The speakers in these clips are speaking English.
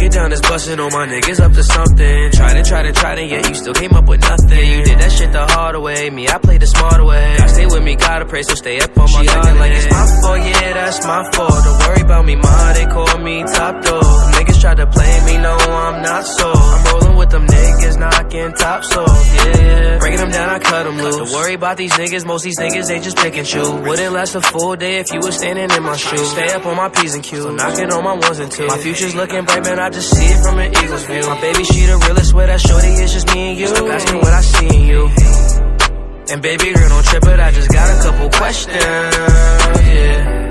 it down, it's bustin' on my niggas up to something. Tried it, yet you still came up with nothing. You did that shit the harder way, me, I played the smarter way. God stay with me, gotta pray, so stay up on my yard. Like it's my fault, yeah, that's my fault. Don't worry about me, ma, they call me top dog. Niggas try to play me, no, I'm not so. I'm rolling with them niggas, knocking tops off, yeah. Breaking them down, I cut them loose. Don't worry about these niggas, most these niggas, they just pick and choose. Wouldn't last a full day if you was standing in my shoes. Stay up on my P's and Q's, so knocking on my ones and twos. My future's looking bright, man, I just see it from an eagle's view. My baby, she the realest, where that shorty is just me and you. Stop asking what I see in you. And baby girl, don't trip it, I just got a couple questions, yeah.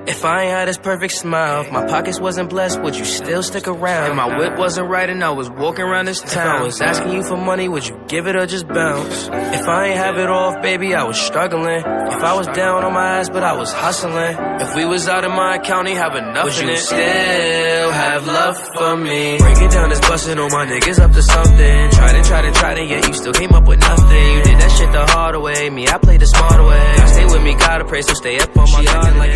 If I ain't had this perfect smile, if my pockets wasn't blessed, would you still stick around? If my whip wasn't right and I was walking around this town, if I was asking you for money, would you give it or just bounce? If I ain't have it off, baby, I was struggling. If I was down on my ass, but I was hustling. If we was out in my county, have enough would in you it, still have love for me? Break it down, it's bustin' on my niggas up to something. Tried it, yet you still came up with nothing. You did that shit the harder way, me, I played the smarter way. God stay with me, gotta pray, so stay up on my yard like